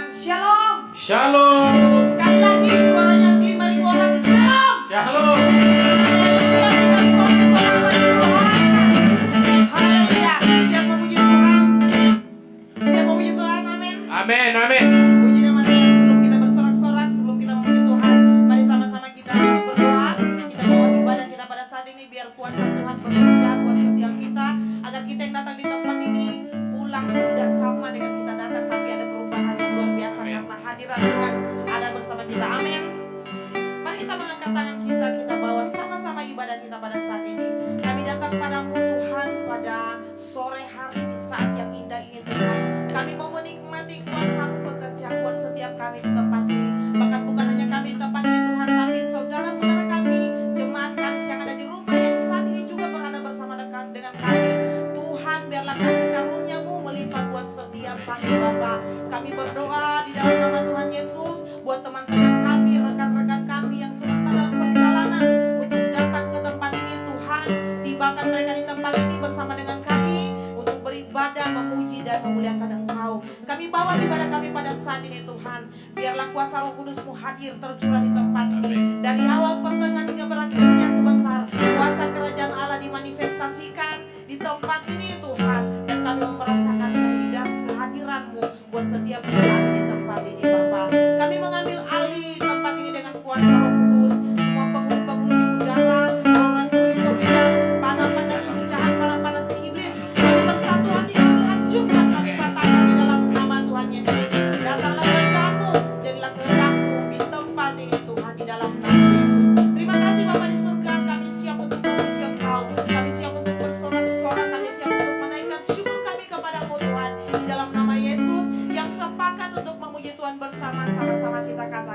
Shalom. Shalom. Sekali lagi suaranya 5.000 orang. Shalom. Shalom. Haleluya, kita sorak-sorai Tuhan. Haleluya. Siap memuji Tuhan? Siap memuji Tuhan? Amin. Amin, amin. Puji nama Tuhan. Sebelum kita bersorak-sorak, sebelum kita memuji Tuhan, mari sama-sama kita berdoa. Kita bawa ibadah kita pada saat ini biar kuasa Tuhan bekerja buat setiap kita, agar kita yang datang di tempat ini pulang tidak sama dengan kita datang, tapi ada perubahan yang luar biasa karena hadirat Tuhan ada bersama kita. Amin. Mari kita mengangkat tangan kita bawa sama-sama ibadah kita pada saat ini. Kami datang padamu Tuhan pada sore hari di saat yang indah ini Tuhan. Kami mau menikmati kuasa-Mu bekerja buat setiap kami di tempat ini. Bahkan bukan hanya kami di tempat ini Tuhan, tapi saudara-saudara kami, jemaat Karis yang ada di rumah yang saat ini juga berada bersama dengan kami. Tuhan, biarlah kasih karunia-Mu melimpah buat setiap kami Bapa. Kami berdoa di dalam nama Tuhan Yesus buat teman-teman kami, rekan-rekan kami yang sebentar dalam perjalanan untuk datang ke tempat ini Tuhan. Tibakan mereka di tempat ini bersama dengan kami untuk beribadah, memuji dan memuliakan Engkau. Kami bawa ibadah kami pada saat ini Tuhan. Biarlah kuasa Roh Kudus-Mu hadir tercurah di tempat ini. Dari awal pertengahan hingga berakhirnya sebentar, kuasa kerajaan Allah dimanifestasikan di tempat ini Tuhan. Dan kami merasakan kehadiran-Mu buat setiap kita di tempat ini Bapa. Kami mengambil alih tempat ini dengan kuasa Roh Kudus. Semua penghulu-penghulu di udara, orang tulis-tulisan, panah-panah si jahat, panah-panah si iblis, kami bersatu hati, kami hancurkan, kami patahkan di dalam nama Tuhan Yesus. Datanglah kerajaan-Mu, jadilah kehendak-Mu di tempat ini Tuhan, di dalam nama Yesus. Terima kasih Bapa di surga, kami siap untuk memuji Engkau, kami siap untuk bersorak-sorak, kami siap untuk menaikkan syukur kami kepadamu Tuhan, di dalam nama Yesus. Yang sepakat untuk memuji Tuhan bersama-sama kita katakan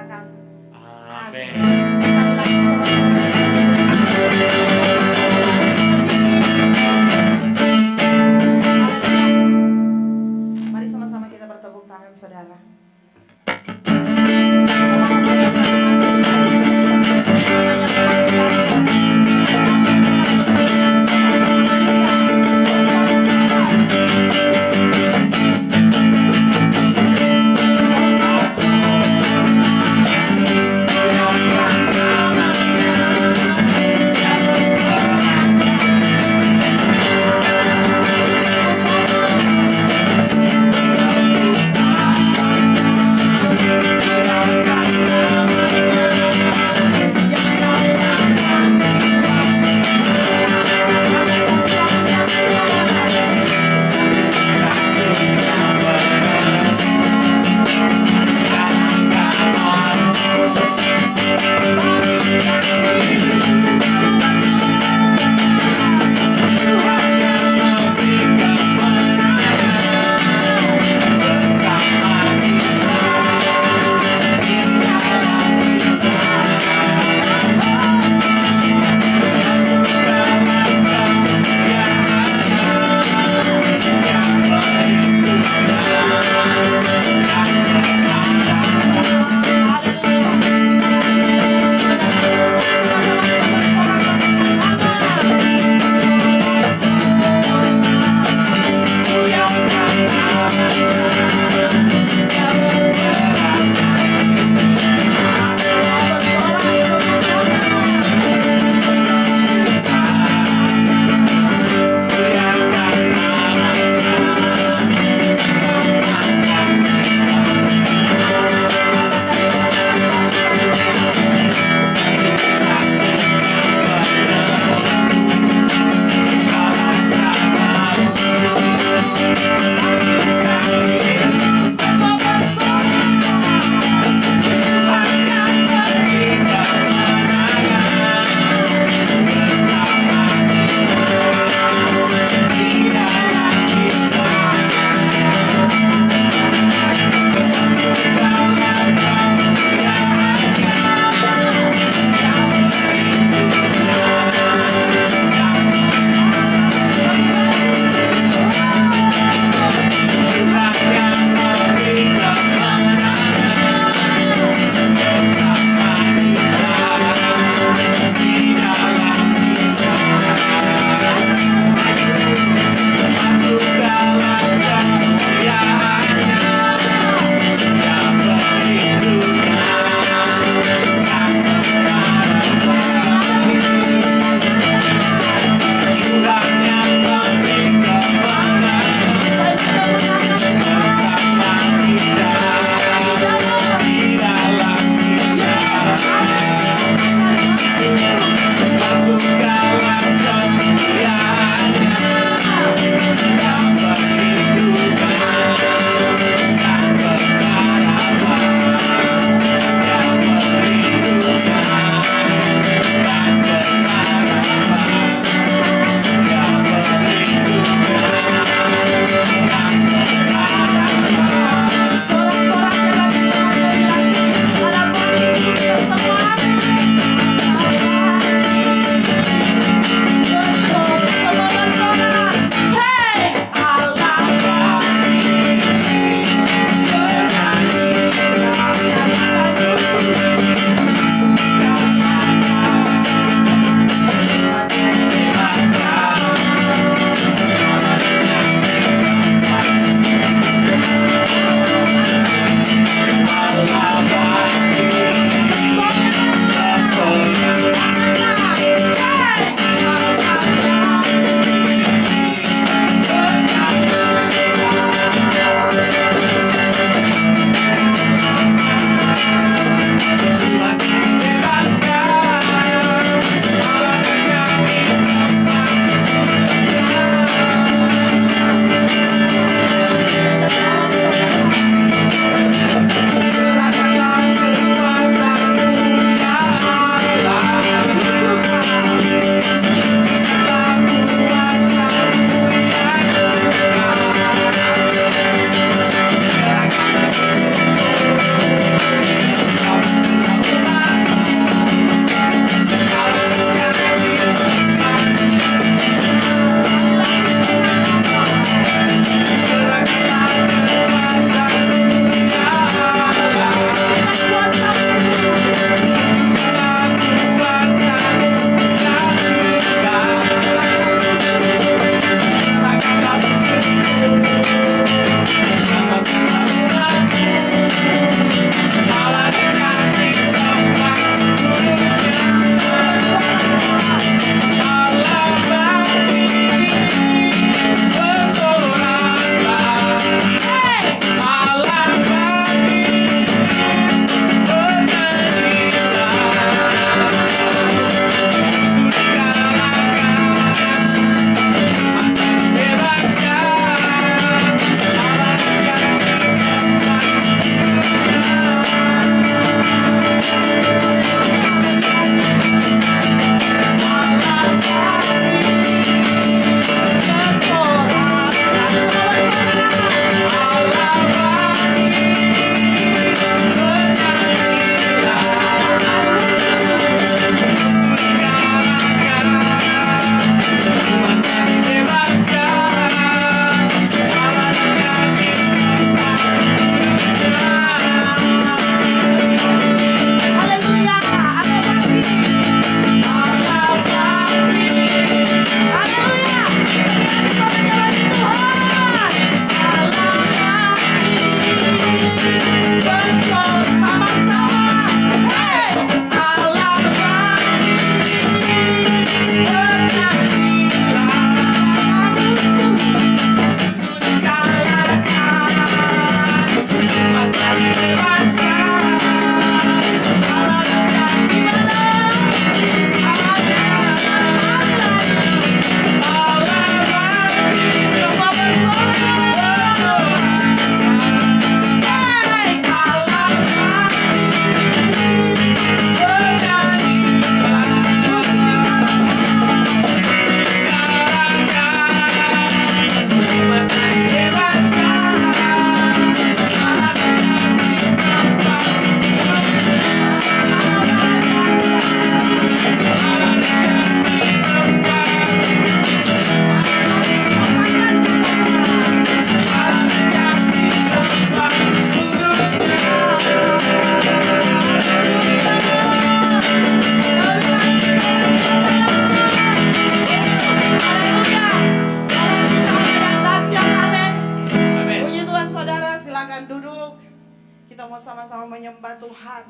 sama-sama menyembah Tuhan.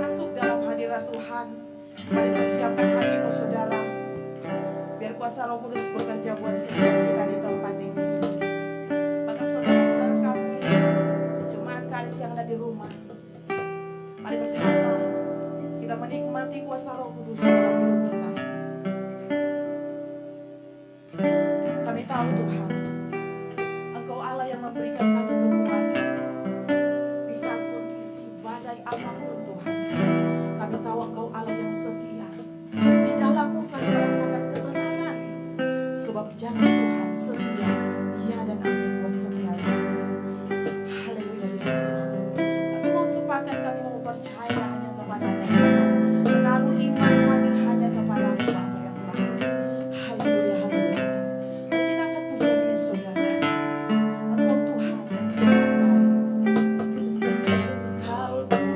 Masuk dalam hadirat Tuhan. Mari persiapkan hatimu saudara. Biar kuasa Roh Kudus bekerja buat setiap kita di tempat ini. Bahkan saudara-saudara kami, jemaat Karis yang ada di rumah, mari bersama kita menikmati kuasa Roh Kudus dalam hidup kita. Kami tahu Tuhan, Engkau Allah yang memberikan kami kekuatan di saat kondisi badai apapun Tuhan. Kami tahu Engkau Allah yang setia. Di dalammu kami merasakan ketenangan. Sebab jangan Tuhan setia, ya dan amin buat setiap kami. Haleluya Yesus Tuhan. Kami mau sepakat, kami mau percaya hanya kepada Tuhan. Menaruh iman kami hanya kepada Bapa yang baik. Haleluya, haleluya. Mari kita angkat pujian ini saudara. Engkau Tuhan yang sangat baik. Engkau Tuhan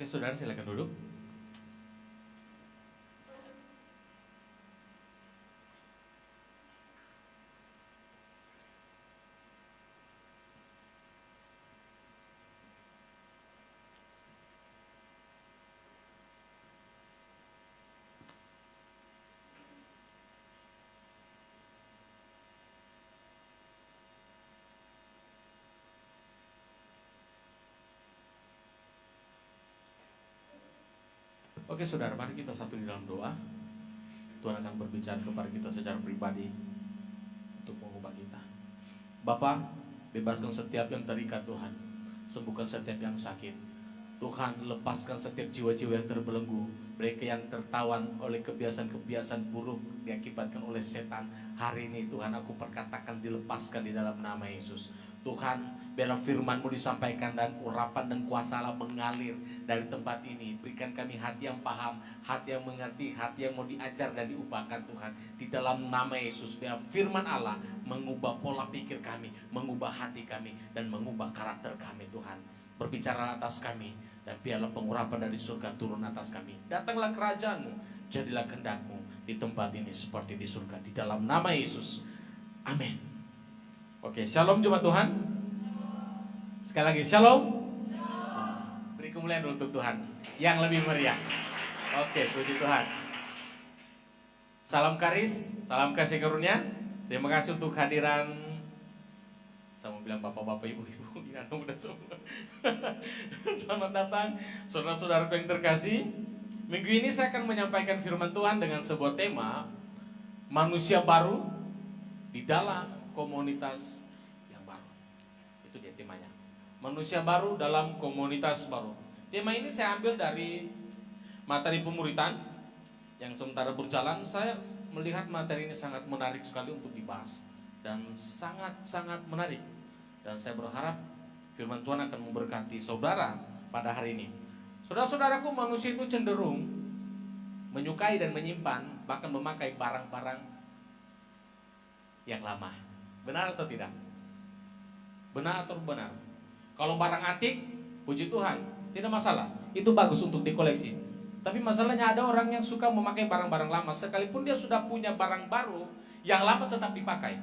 Oke, saudara silakan duduk. Oke saudara, mari kita satu di dalam doa. Tuhan akan berbicara kepada kita secara pribadi untuk mengubah kita. Bapa, bebaskan setiap yang terikat Tuhan. Sembuhkan setiap yang sakit. Tuhan, lepaskan setiap jiwa-jiwa yang terbelenggu. Mereka yang tertawan oleh kebiasaan-kebiasaan buruk diakibatkan oleh setan. Hari ini Tuhan, aku perkatakan dilepaskan di dalam nama Yesus. Tuhan, biarlah firman-Mu disampaikan dan urapan dan kuasa Allah mengalir dari tempat ini. Berikan kami hati yang paham, hati yang mengerti, hati yang mau diajar dan diubahkan Tuhan. Di dalam nama Yesus, biar firman Allah mengubah pola pikir kami, mengubah hati kami, dan mengubah karakter kami Tuhan. Berbicara atas kami, dan biarlah pengurapan dari surga turun atas kami. Datanglah kerajaan-Mu, jadilah kehendak-Mu di tempat ini seperti di surga. Di dalam nama Yesus, amin. Oke, shalom jemaat Tuhan. Sekali lagi, shalom. Beri kemuliaan untuk Tuhan yang lebih meriah. Oke, puji Tuhan. Salam karis, salam kasih karunia. Terima kasih untuk kehadiran. Saya mau bilang bapak-bapak, ibu-ibu, anak muda semua. Selamat datang, saudara-saudaraku yang terkasih. Minggu ini saya akan menyampaikan firman Tuhan dengan sebuah tema, manusia baru di dalam komunitas yang baru. Itu dia temanya. Manusia baru dalam komunitas baru. Tema ini saya ambil dari materi pemuritan yang sementara berjalan. Saya melihat materi ini sangat menarik sekali untuk dibahas dan sangat-sangat menarik. Dan saya berharap firman Tuhan akan memberkati saudara pada hari ini. Saudara-saudaraku, manusia itu cenderung menyukai dan menyimpan, bahkan memakai barang-barang yang lama. Benar atau tidak? Benar atau benar? Kalau barang antik, puji Tuhan, tidak masalah. Itu bagus untuk dikoleksi. Tapi masalahnya ada orang yang suka memakai barang-barang lama, sekalipun dia sudah punya barang baru, yang lama tetap dipakai.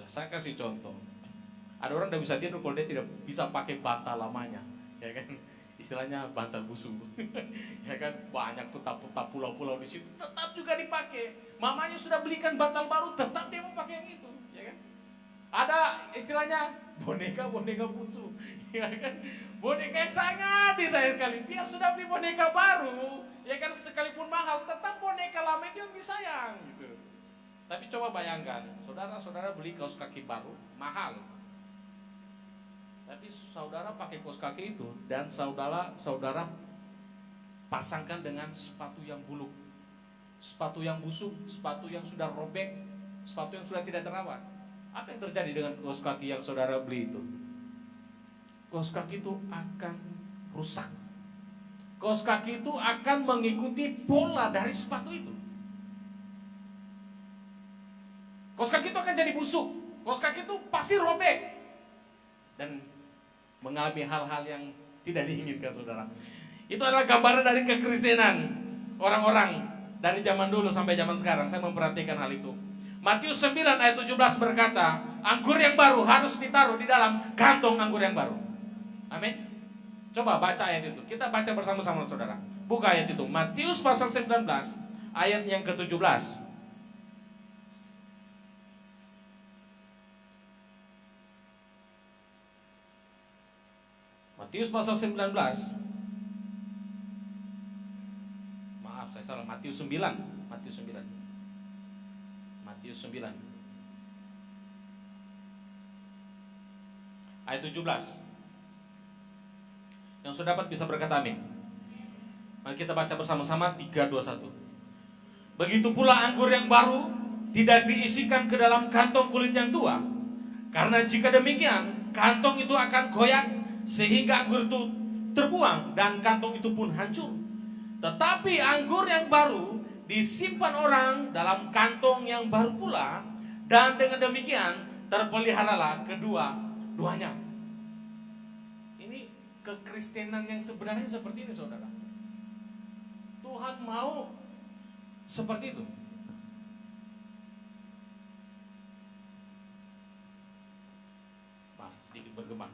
Saya kasih contoh. Ada orang tidak bisa tidur kalau dia tidak bisa pakai bantal lamanya, ya kan? Istilahnya bantal busuk. Ya kan, banyak tuh pulau-pulau di situ, tetap juga dipakai. Mamanya sudah belikan bantal baru, tetap dia mau pakai yang itu, ya kan? Ada istilahnya boneka busuk, ya kan? Boneka yang sangat disayang sekali. Biar sudah beli boneka baru, ya kan, sekalipun mahal, tetap boneka lama itu yang disayang, gitu. Tapi coba bayangkan, saudara-saudara beli kaos kaki baru, mahal. Tapi saudara pakai kaos kaki itu dan saudara pasangkan dengan sepatu yang buluk, sepatu yang busuk, sepatu yang sudah robek, sepatu yang sudah tidak terawat. Apa yang terjadi dengan kaos kaki yang saudara beli itu? Kaos kaki itu akan rusak. Kaos kaki itu akan mengikuti pola dari sepatu itu. Kaos kaki itu akan jadi busuk. Kaos kaki itu pasti robek dan mengalami hal-hal yang tidak diinginkan saudara. Itu adalah gambaran dari kekristenan orang-orang dari zaman dulu sampai zaman sekarang. Saya memperhatikan hal itu. Matius 9 ayat 17 berkata, anggur yang baru harus ditaruh di dalam kantong anggur yang baru. Amin. Coba baca ayat itu. Kita baca bersama-sama saudara. Buka ayat itu. Matius pasal 19 ayat yang ke-17. Matius pasal 19. Maaf, saya salah. Matius 9. Matius 9. Matius 9. Ayat 17. Yang sudah dapat bisa berkata amin. Mari kita baca bersama-sama 3, 2, 1. Begitu pula anggur yang baru tidak diisikan ke dalam kantong kulit yang tua. Karena jika demikian, kantong itu akan goyang sehingga anggur itu terbuang dan kantong itu pun hancur. Tetapi anggur yang baru disimpan orang dalam kantong yang baru pula, dan dengan demikian terpeliharalah kedua-duanya. kekristenan yang sebenarnya seperti ini, saudara. Tuhan mau seperti itu. Maaf, sedikit bergema.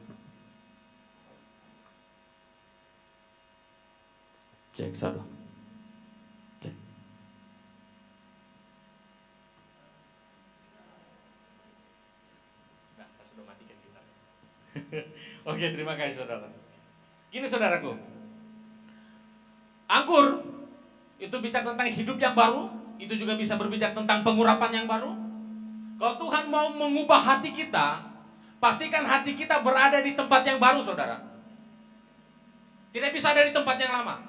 Cek satu. Cek. Nah, saya sudah matikan gitar. Oke, terima kasih saudara. Gini saudaraku, anggur itu bicara tentang hidup yang baru, itu juga bisa berbicara tentang pengurapan yang baru. Kalau Tuhan mau mengubah hati kita, pastikan hati kita berada di tempat yang baru, saudara. Tidak bisa ada di tempat yang lama.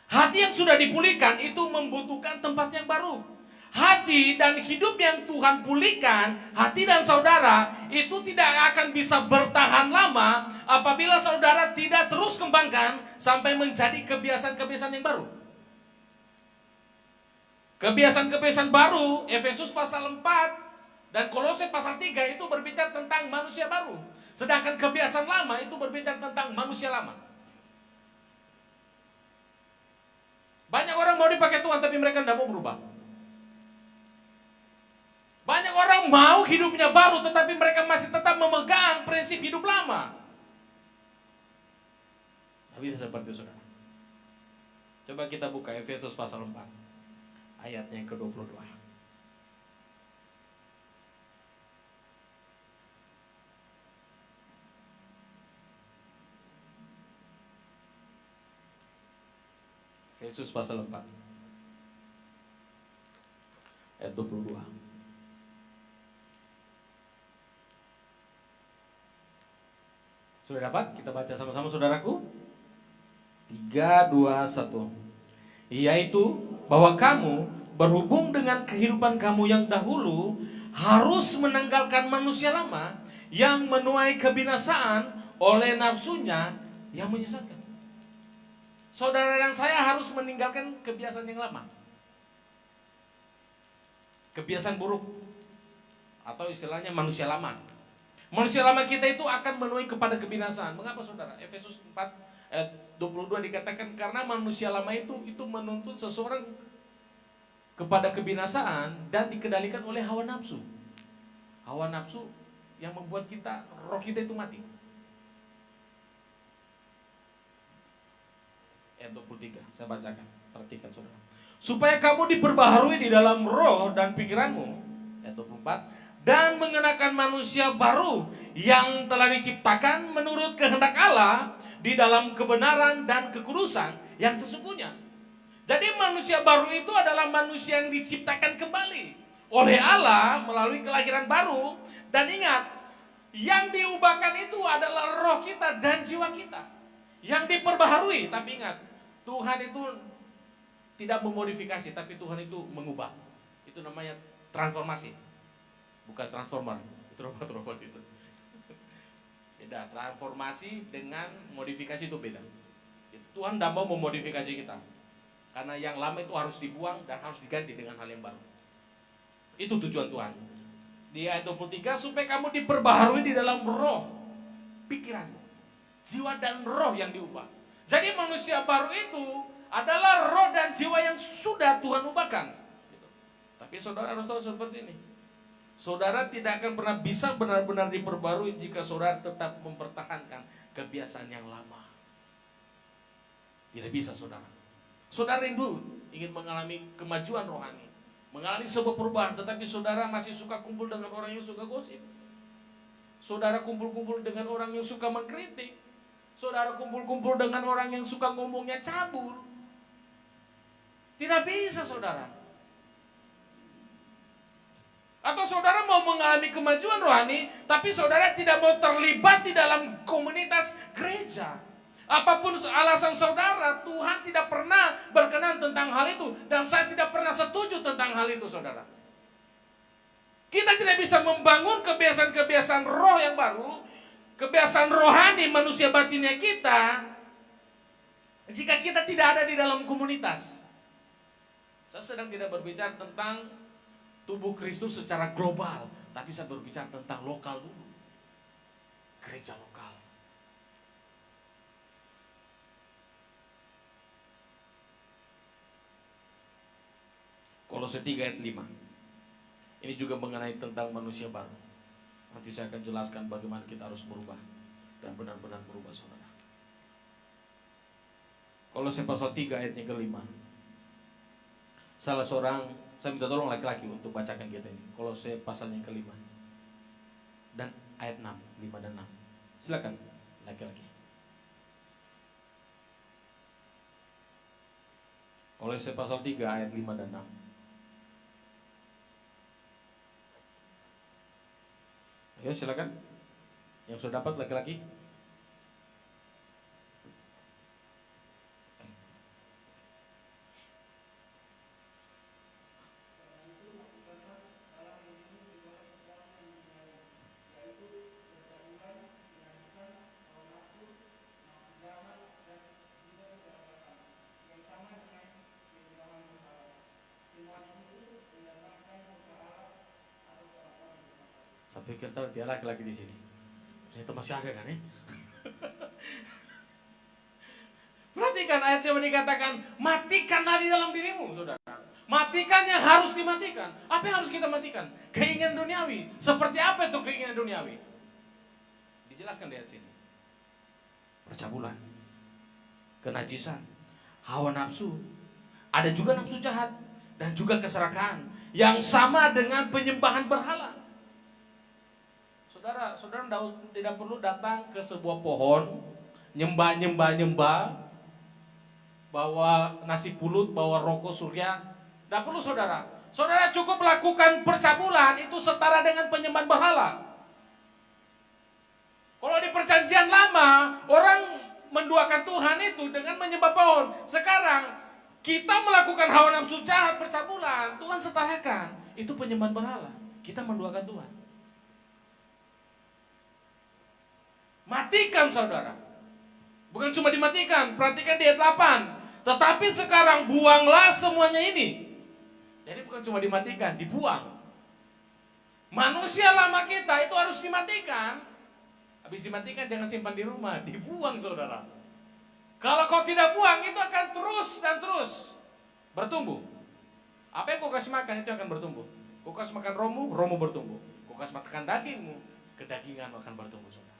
Hati yang sudah dipulihkan itu membutuhkan tempat yang baru. Hati dan hidup yang Tuhan pulihkan, hati dan saudara itu tidak akan bisa bertahan lama apabila saudara tidak terus kembangkan sampai menjadi kebiasaan-kebiasaan yang baru. Kebiasaan-kebiasaan baru, Efesus pasal 4 dan Kolose pasal 3 itu berbicara tentang manusia baru. Sedangkan kebiasaan lama itu berbicara tentang manusia lama. Banyak orang mau dipakai Tuhan tapi mereka tidak mau berubah. Banyak orang mau hidupnya baru tetapi mereka masih tetap memegang prinsip hidup lama. Tidak bisa seperti itu, saudara. Coba kita buka Efesus pasal 4 ayatnya yang ke-22. Efesus pasal 4 ayat 22. Sudah dapat? Kita baca sama-sama saudaraku. 3, 2, 1. Yaitu bahwa kamu berhubung dengan kehidupan kamu yang dahulu harus menanggalkan manusia lama yang menuai kebinasaan oleh nafsunya yang menyesatkan. Saudara dan saya harus meninggalkan kebiasaan yang lama. Kebiasaan buruk atau istilahnya manusia lama. Manusia lama kita itu akan menuai kepada kebinasaan. Mengapa saudara? Efesus 4 ayat 22 dikatakan karena manusia lama itu menuntun seseorang kepada kebinasaan dan dikendalikan oleh hawa nafsu. Hawa nafsu yang membuat roh kita itu mati. Ayat 23, saya bacakan. Perhatikan saudara. Supaya kamu diperbaharui di dalam roh dan pikiranmu. Ayat 24. Dan mengenakan manusia baru yang telah diciptakan menurut kehendak Allah di dalam kebenaran dan kekudusan yang sesungguhnya. Jadi manusia baru itu adalah manusia yang diciptakan kembali oleh Allah melalui kelahiran baru. Dan ingat, yang diubahkan itu adalah roh kita dan jiwa kita yang diperbaharui. Tapi ingat, Tuhan itu tidak memodifikasi, tapi Tuhan itu mengubah. Itu namanya transformasi. Bukan transformer, itu robot-robot itu. Beda, transformasi dengan modifikasi itu beda. Tuhan tidak mau memodifikasi kita. Karena yang lama itu harus dibuang dan harus diganti dengan hal yang baru. Itu tujuan Tuhan. Di ayat 23, supaya kamu diperbaharui di dalam roh, pikiranmu, jiwa dan roh yang diubah. Jadi manusia baru itu adalah roh dan jiwa yang sudah Tuhan ubahkan. Tapi saudara harus tahu seperti ini. Saudara tidak akan pernah bisa benar-benar diperbarui jika saudara tetap mempertahankan kebiasaan yang lama. Tidak bisa saudara. Saudara rindu ingin mengalami kemajuan rohani, mengalami sebuah perubahan, tetapi saudara masih suka kumpul dengan orang yang suka gosip. Saudara kumpul-kumpul dengan orang yang suka mengkritik. Saudara kumpul-kumpul dengan orang yang suka ngomongnya cabul. Tidak bisa saudara. Atau saudara mau mengalami kemajuan rohani, tapi saudara tidak mau terlibat di dalam komunitas gereja. Apapun alasan saudara, Tuhan tidak pernah berkenan tentang hal itu. Dan saya tidak pernah setuju tentang hal itu saudara. Kita tidak bisa membangun kebiasaan-kebiasaan roh yang baru, kebiasaan rohani manusia batinnya kita, jika kita tidak ada di dalam komunitas. Saya sedang tidak berbicara tentang tubuh Kristus secara global, tapi saya berbicara tentang lokal dulu. gereja lokal. Kolose 3 ayat 5. Ini juga mengenai tentang manusia baru. Nanti saya akan jelaskan bagaimana kita harus berubah dan benar-benar berubah, saudara. Kolose pasal 3 ayatnya ke-5. Salah seorang, saya minta tolong laki-laki untuk bacakan kita ini. Kolose pasalnya ke-5 dan ayat 6, 5 dan 6. Silakan laki-laki. Kolose pasal 3 ayat 5 dan 6. Ayo silakan. Yang sudah dapat laki-laki. Saya pikir tahu dia laki-laki di sini. Itu masih ada kan ya? Perhatikan ayat yang dikatakan, matikanlah di dalam dirimu, saudara. Matikan yang harus dimatikan. Apa yang harus kita matikan? Keinginan duniawi. Seperti apa itu keinginan duniawi? Dijelaskan di ayat sini. Percabulan, kenajisan, hawa nafsu, ada juga nafsu jahat, dan juga keserakahan yang sama dengan penyembahan berhala. Saudara tidak perlu datang ke sebuah pohon, nyembah, bawa nasi pulut, bawa rokok surya. Tidak perlu saudara. Saudara cukup lakukan percabulan, itu setara dengan penyembahan berhala. Kalau di perjanjian lama, orang menduakan Tuhan itu dengan menyembah pohon. Sekarang, kita melakukan hawa nafsu jahat, percabulan, Tuhan setarakan. Itu penyembahan berhala. Kita menduakan Tuhan. Matikan saudara. Bukan cuma dimatikan, perhatikan di ayat 8. Tetapi sekarang buanglah semuanya ini. Jadi bukan cuma dimatikan, dibuang. Manusia lama kita itu harus dimatikan. Habis dimatikan jangan simpan di rumah, dibuang saudara. Kalau kau tidak buang itu akan terus dan terus bertumbuh. Apa yang kau kasih makan itu akan bertumbuh. Kau kasih makan romo bertumbuh. Kau kasih makan dagingmu, kedagingan akan bertumbuh saudara.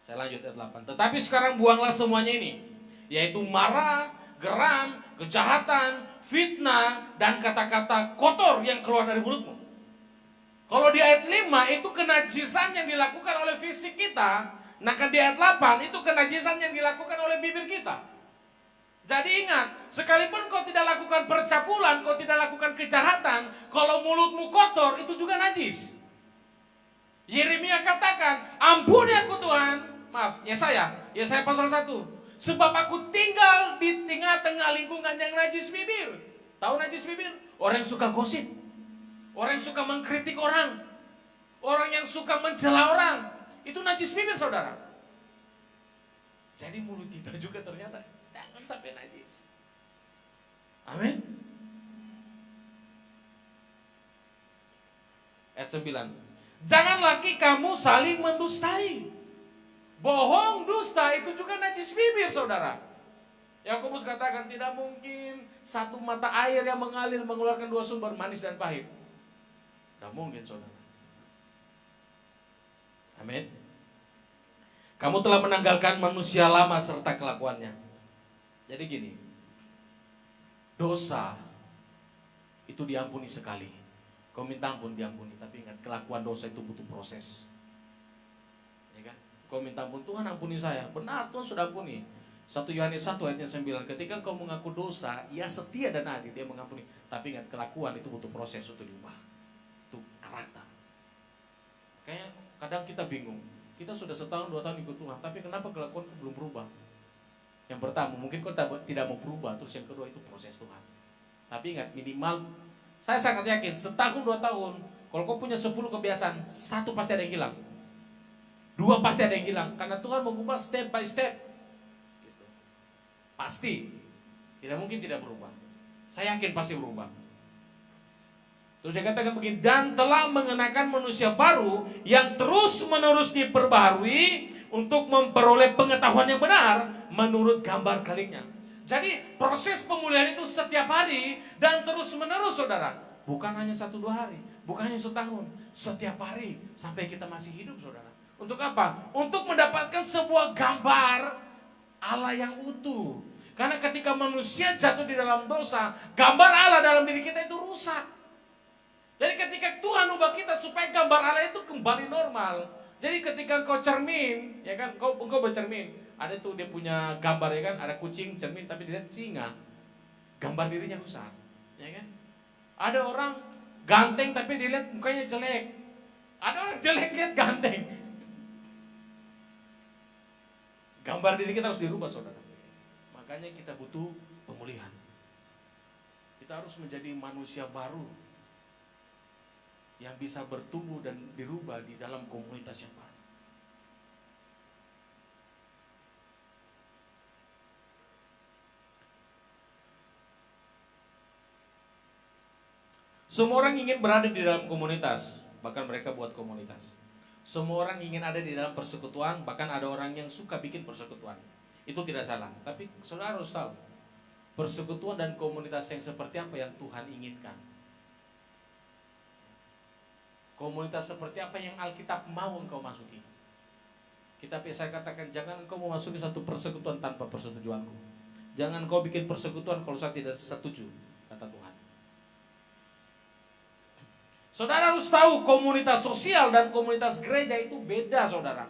Saya lanjut ayat 8. Tetapi sekarang buanglah semuanya ini, yaitu marah, geram, kejahatan, fitnah, dan kata-kata kotor yang keluar dari mulutmu. Kalau di ayat 5 itu kenajisan yang dilakukan oleh fisik kita, nah di ayat 8 itu kenajisan yang dilakukan oleh bibir kita. Jadi ingat, sekalipun kau tidak lakukan percabulan, kau tidak lakukan kejahatan, kalau mulutmu kotor itu juga najis. Yeremia katakan, ampuni aku Tuhan. Maaf, Yesaya pasal 1. Sebab aku tinggal di tengah-tengah lingkungan yang najis bibir. Tahu najis bibir? Orang yang suka gosip. Orang yang suka mengkritik orang. Orang yang suka mencela orang. Itu najis bibir saudara. Jadi mulut kita juga ternyata jangan sampai najis. Amin. Ayat 9. Jangan lagi kamu saling mendustai. Bohong, dusta itu juga najis bibir saudara. Yakobus katakan tidak mungkin satu mata air yang mengalir mengeluarkan dua sumber, manis dan pahit. Tidak mungkin saudara. Amin. Kamu telah menanggalkan manusia lama serta kelakuannya. Jadi gini, dosa itu diampuni sekali. Kau minta ampun diampuni, tapi ingat kelakuan dosa itu butuh proses. Ya kan? Kau minta ampun, Tuhan ampuni saya. Benar, Tuhan sudah ampuni. 1 Yohanes 1 ayatnya 9. Ketika kau mengaku dosa, Ia setia dan adil, Dia mengampuni. Tapi ingat, kelakuan itu butuh proses untuk diubah. Itu karakter. Kayaknya kadang kita bingung. Kita sudah setahun 2 tahun ikut Tuhan, tapi kenapa kelakuan belum berubah? Yang pertama, mungkin kau tidak mau berubah. Terus yang kedua, itu proses Tuhan. Tapi ingat, minimal, saya sangat yakin, setahun 2 tahun, kalau kau punya 10 kebiasaan, 1 pasti ada yang hilang. 2 pasti ada yang hilang. Karena Tuhan mengubah step by step. Gitu. Pasti. Tidak mungkin tidak berubah. Saya yakin pasti berubah. Terus dia katakan begini, dan telah mengenakan manusia baru yang terus-menerus diperbaharui untuk memperoleh pengetahuan yang benar menurut gambar kalingnya. Jadi proses pemulihan itu setiap hari dan terus-menerus, saudara. Bukan hanya 1-2 hari, bukan hanya setahun, setiap hari sampai kita masih hidup, saudara. Untuk apa? Untuk mendapatkan sebuah gambar Allah yang utuh. Karena ketika manusia jatuh di dalam dosa, gambar Allah dalam diri kita itu rusak. Jadi ketika Tuhan ubah kita supaya gambar Allah itu kembali normal. Jadi ketika engkau cermin, ya kan, engkau bercermin, ada tuh dia punya gambar, ya kan, ada kucing cermin tapi dilihat singa, gambar dirinya rusak, ya kan. Ada orang ganteng tapi dilihat mukanya jelek. Ada orang jelek lihat ganteng. Gambar diri kita harus dirubah, saudara. Makanya kita butuh pemulihan. Kita harus menjadi manusia baru yang bisa bertumbuh dan dirubah di dalam komunitas yang baru. Semua orang ingin berada di dalam komunitas, bahkan mereka buat komunitas. Semua orang ingin ada di dalam persekutuan, bahkan ada orang yang suka bikin persekutuan. Itu tidak salah, tapi saudara harus tahu persekutuan dan komunitas yang seperti apa yang Tuhan inginkan. Komunitas seperti apa yang Alkitab mau engkau masuki. Kita biasa katakan, jangan engkau memasuki satu persekutuan tanpa persetujuanku. Jangan engkau bikin persekutuan kalau saya tidak setuju, kata Tuhan. Saudara harus tahu komunitas sosial dan komunitas gereja itu beda, saudara.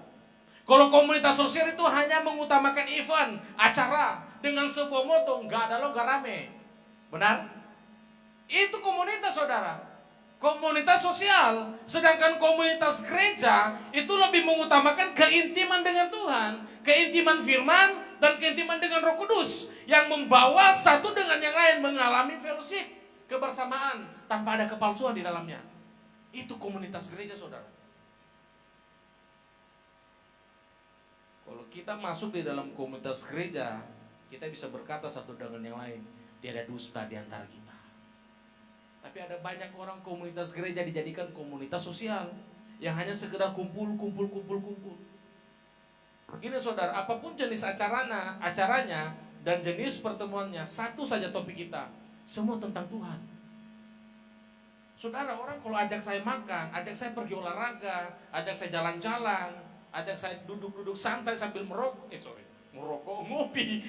Kalau komunitas sosial itu hanya mengutamakan event, acara dengan sebuah moto, nggak ada lo nggak rame. Benar? Itu komunitas, saudara. Komunitas sosial, sedangkan komunitas gereja itu lebih mengutamakan keintiman dengan Tuhan, keintiman firman dan keintiman dengan Roh Kudus yang membawa satu dengan yang lain mengalami fellowship, kebersamaan tanpa ada kepalsuan di dalamnya. Itu komunitas gereja, saudara. Kalau kita masuk di dalam komunitas gereja, kita bisa berkata satu dengan yang lain, tiada dusta di antara kita. Tapi ada banyak orang komunitas gereja dijadikan komunitas sosial yang hanya sekedar kumpul. Gini, saudara, apapun jenis acaranya dan jenis pertemuannya, satu saja topik kita, semua tentang Tuhan. Saudara, orang kalau ajak saya makan, ajak saya pergi olahraga, ajak saya jalan-jalan, ajak saya duduk-duduk santai sambil ngopi.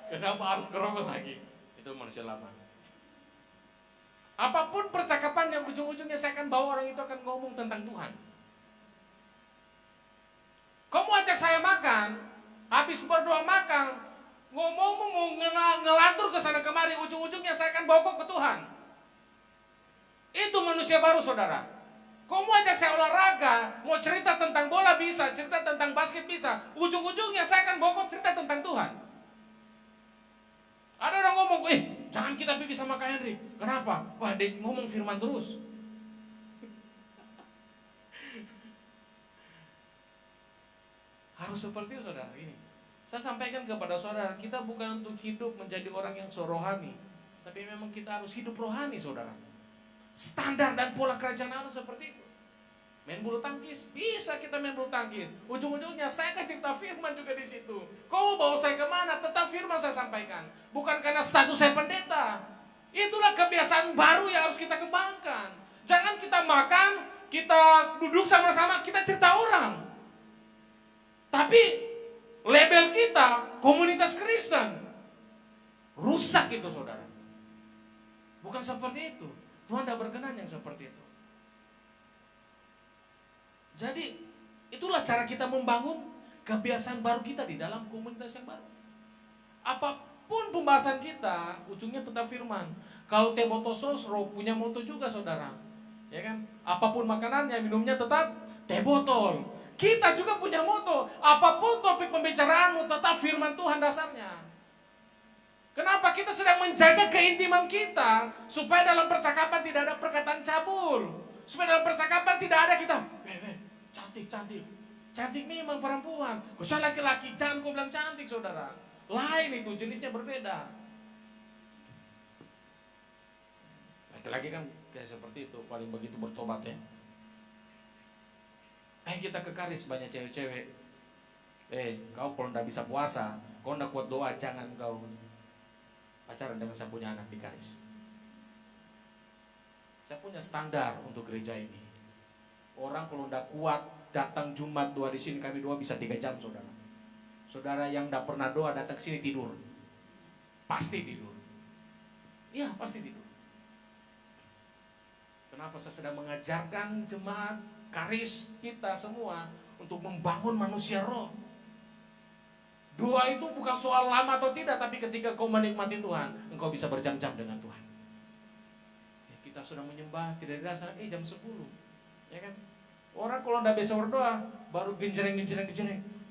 Kenapa harus ngerokok lagi? Itu manusia lama. Apapun percakapan yang ujung-ujungnya saya akan bawa orang itu akan ngomong tentang Tuhan. Kamu ajak saya makan, habis berdoa makan, ngomong mau ngelantur ke sana kemari, ujung-ujungnya saya akan bawa kau ke Tuhan. Itu manusia baru, saudara. Kamu ajak saya olahraga, mau cerita tentang bola bisa, cerita tentang basket bisa, ujung-ujungnya saya akan bawa kau cerita tentang Tuhan. Ada orang ngomong, jangan kita pergi sama Kak Henry. Kenapa? Wah, dia ngomong firman terus. Harus seperti itu, saudara. Ini saya sampaikan kepada saudara, kita bukan untuk hidup menjadi orang yang so rohani, tapi memang kita harus hidup rohani, saudara. Standar dan pola kerajaan Allah seperti itu. Main bulu tangkis, bisa kita main bulu tangkis. Ujung-ujungnya saya akan cerita firman juga di situ. Kau bawa saya kemana? Tetap firman saya sampaikan. Bukan karena status saya pendeta. Itulah kebiasaan baru yang harus kita kembangkan. Jangan kita makan, kita duduk sama-sama, kita cerita orang. Tapi label kita komunitas Kristen. Rusak itu, saudara. Bukan seperti itu. Tuhan tidak berkenan yang seperti itu. Jadi itulah cara kita membangun kebiasaan baru kita di dalam komunitas yang baru. Apapun pembahasan kita, ujungnya tetap firman. Kalau teh botol sosro punya moto juga, saudara, ya kan? Apapun makanannya, minumnya tetap teh botol. Kita juga punya moto. Apapun topik pembicaraanmu, tetap firman Tuhan dasarnya. Kenapa? Kita sedang menjaga keintiman kita supaya dalam percakapan tidak ada perkataan cabul. Supaya dalam percakapan tidak ada kita cantik memang perempuan. Kau laki-laki, jangan kau bilang cantik, saudara. Lain itu, jenisnya berbeda. lagi kan kayak seperti itu, paling begitu bertobat ya. Kita ke Karis banyak cewek-cewek. Kau kalau nggak bisa puasa, kau nggak kuat doa, jangan kau pacaran dengan saya punya anak di Karis. Saya punya standar untuk gereja ini. Orang kalau nggak kuat datang Jumat doa di sini, kami doa bisa 3 jam, saudara. Saudara yang nggak pernah doa datang sini tidur, pasti tidur. Iya, pasti tidur. Kenapa saya sedang mengajarkan jemaat Karis kita semua untuk membangun manusia roh. Doa itu bukan soal lama atau tidak, tapi ketika kau menikmati Tuhan, engkau bisa berjam-jam dengan Tuhan. Kita sudah menyembah, tidak dirasa, jam 10. Ya kan? Orang kalau tidak bisa berdoa, baru genjreng.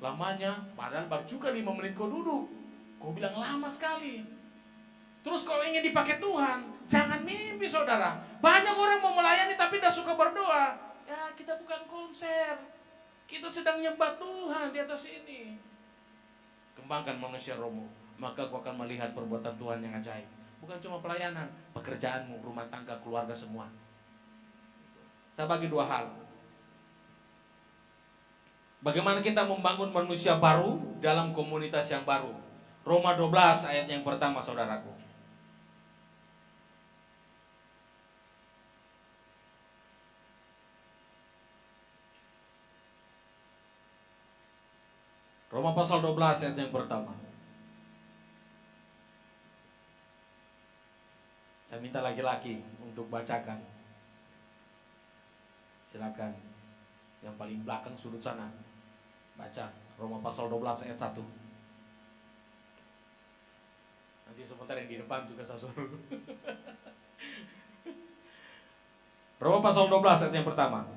Lamanya, padahal baru juga 5 menit kau duduk. Kau bilang lama sekali. Terus kau ingin dipakai Tuhan, jangan mimpi saudara. Banyak orang mau melayani tapi tidak suka berdoa. Ya, kita bukan konser. Kita sedang nyembah Tuhan di atas ini. Kembangkan manusia rohmu, maka kau akan melihat perbuatan Tuhan yang ajaib. Bukan cuma pelayanan, pekerjaanmu, rumah tangga, keluarga semua. Saya bagi 2 hal. Bagaimana kita membangun manusia baru dalam komunitas yang baru. Roma 12 ayat yang pertama, saudaraku. Roma pasal 12 ayat yang pertama. Saya minta laki-laki untuk bacakan. Silakan. Yang paling belakang sudut sana. Baca Roma pasal 12 ayat 1. Nanti sebentar yang di depan juga saya suruh. Roma pasal 12 ayat yang pertama.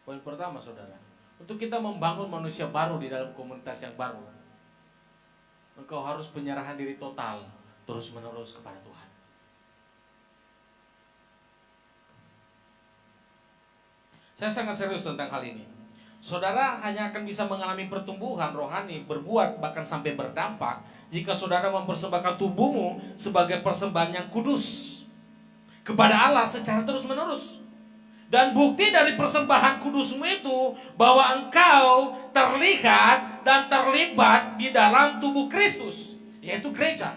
Poin pertama, saudara, untuk kita membangun manusia baru di dalam komunitas yang baru, engkau harus penyerahan diri total, terus menerus kepada Tuhan. Saya sangat serius tentang hal ini. Saudara hanya akan bisa mengalami pertumbuhan rohani, berbuat bahkan sampai berdampak jika saudara mempersembahkan tubuhmu sebagai persembahan yang kudus kepada Allah secara terus menerus. Dan bukti dari persembahan kudusmu itu bahwa engkau terlihat dan terlibat di dalam tubuh Kristus, yaitu gereja.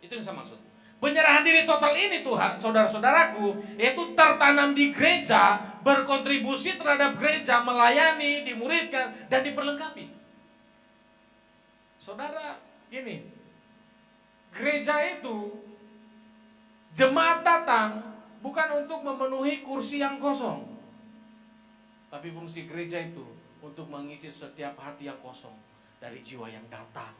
Itu yang saya maksud. Penyerahan diri total ini Tuhan, saudara-saudaraku, yaitu tertanam di gereja, berkontribusi terhadap gereja, melayani, dimuridkan, dan diperlengkapi. Saudara, gini, gereja itu jemaat datang bukan untuk memenuhi kursi yang kosong, tapi fungsi gereja itu untuk mengisi setiap hati yang kosong dari jiwa yang datang.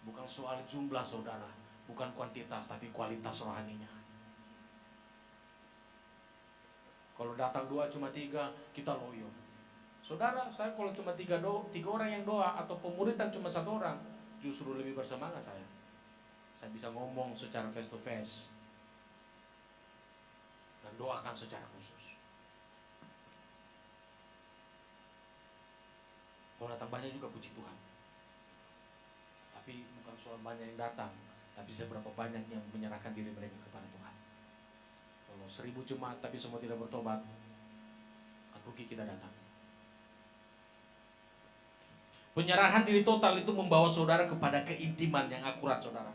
Bukan soal jumlah, saudara, bukan kuantitas, tapi kualitas rohaninya. Kalau datang 2 cuma 3, kita loyo. Saudara, saya kalau cuma 3 orang yang doa atau pemuridan cuma 1 orang, justru lebih bersemangat saya. Saya bisa ngomong secara face to face dan doakan secara khusus. Kalau datang banyak juga puji Tuhan. Tapi bukan soal banyak yang datang, tapi seberapa banyak yang menyerahkan diri mereka kepada Tuhan. Kalau 1000 jemaat tapi semua tidak bertobat, akan rugi kita datang. Penyerahan diri total itu membawa saudara kepada keintiman yang akurat, saudara.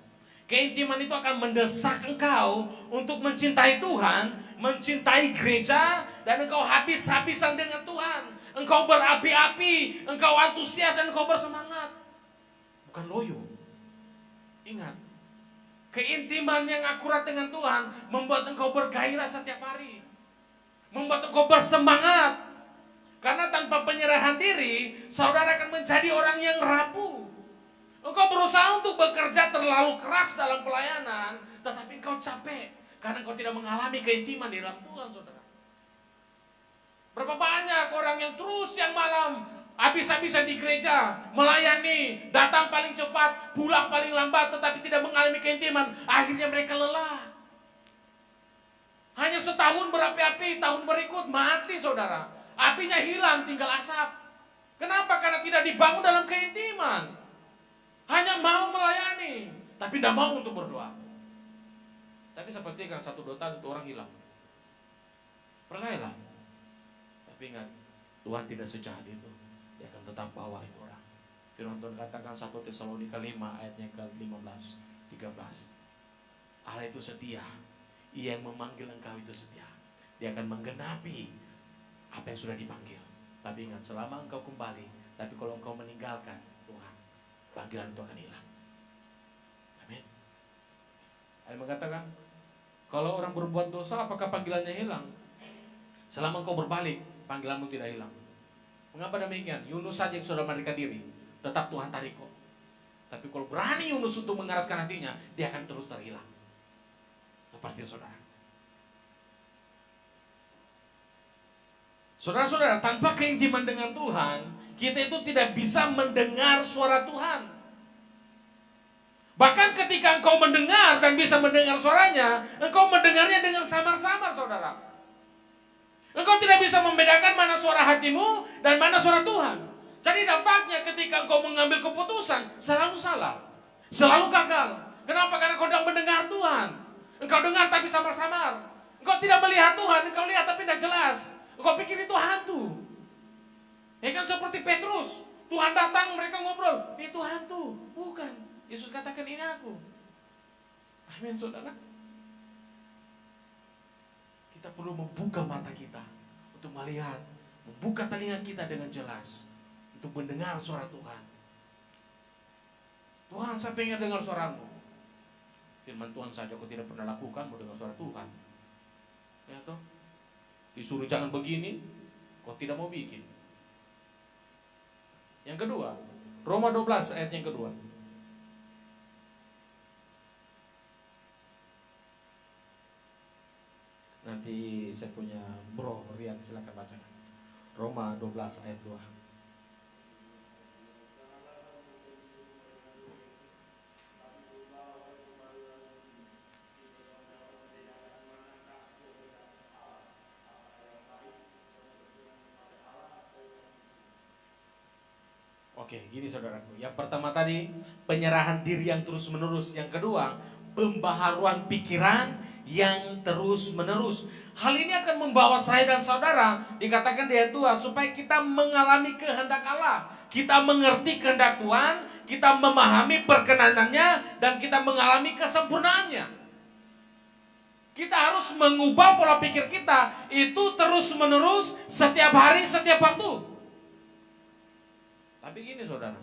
Keintiman itu akan mendesak engkau untuk mencintai Tuhan, mencintai gereja, dan engkau habis-habisan dengan Tuhan. Engkau berapi-api, engkau antusias, dan engkau bersemangat. Bukan loyo. Ingat, keintiman yang akurat dengan Tuhan membuat engkau bergairah setiap hari, membuat engkau bersemangat. Karena tanpa penyerahan diri, saudara akan menjadi orang yang rapuh. Engkau berusaha untuk bekerja terlalu keras dalam pelayanan, tetapi engkau capek karena engkau tidak mengalami keintiman di dalam Tuhan, saudara. Berapa banyak orang yang terus yang malam habis-habisan di gereja, melayani, datang paling cepat, pulang paling lambat, tetapi tidak mengalami keintiman. Akhirnya mereka lelah. Hanya setahun berapi-api, tahun berikut mati saudara. Apinya hilang, tinggal asap. Kenapa? Karena tidak dibangun dalam keintiman. Hanya mau melayani, tapi tidak mau untuk berdoa. Tapi saya pastikan 1-2 tahun itu orang hilang. Percayalah. Tapi ingat, Tuhan tidak sejahat itu. Dia akan tetap bawa itu orang. Firman Tuhan katakan 1 Tesalonika 5 ayatnya ke-15, 13. Allah itu setia. Ia yang memanggil engkau itu setia. Dia akan menggenapi apa yang sudah dipanggil. Tapi ingat, selama engkau kembali, tapi kalau engkau meninggalkan Tuhan, panggilan itu akan hilang. Amin. Ada yang mengatakan, kalau orang berbuat dosa, apakah panggilannya hilang? Selama engkau berbalik, panggilanmu tidak hilang. Mengapa demikian? Yunus saja yang sudah melarikan diri, tetap Tuhan tarik kok. Tapi kalau berani Yunus untuk mengeraskan hatinya, dia akan terus terhilang. Seperti saudara. Saudara-saudara, tanpa keintiman dengan Tuhan, kita itu tidak bisa mendengar suara Tuhan. Bahkan ketika engkau mendengar dan bisa mendengar suaranya, engkau mendengarnya dengan samar-samar, saudara. Engkau tidak bisa membedakan mana suara hatimu dan mana suara Tuhan. Jadi dampaknya ketika engkau mengambil keputusan, selalu salah, selalu gagal. Kenapa? Karena engkau tidak mendengar Tuhan. Engkau dengar tapi samar-samar. Engkau tidak melihat Tuhan, engkau lihat tapi tidak jelas. Engkau pikir itu hantu. Ya kan seperti Petrus. Tuhan datang, mereka ngobrol. Itu hantu. Bukan. Yesus katakan ini aku. Amin saudara. Kita perlu membuka mata kita untuk melihat. Membuka telinga kita dengan jelas. Untuk mendengar suara Tuhan. Tuhan, saya pengen dengar suaramu. Firman Tuhan saja kau tidak pernah lakukan, mau dengar suara Tuhan. Ya toh? Disuruh jangan begini, kau tidak mau bikin. Yang kedua, Roma 12 ayat yang kedua. Nanti saya punya bro Rian, silakan bacakan. Roma 12 ayat 2. Oke, gini saudaraku. Yang pertama tadi, penyerahan diri yang terus menerus. Yang kedua, pembaharuan pikiran yang terus menerus. Hal ini akan membawa saya dan saudara, dikatakan di ayat 2, supaya kita mengalami kehendak Allah. Kita mengerti kehendak Tuhan, kita memahami perkenanannya, dan kita mengalami kesempurnaannya. Kita harus mengubah pola pikir kita, itu terus menerus, setiap hari, setiap waktu. Tapi gini saudara,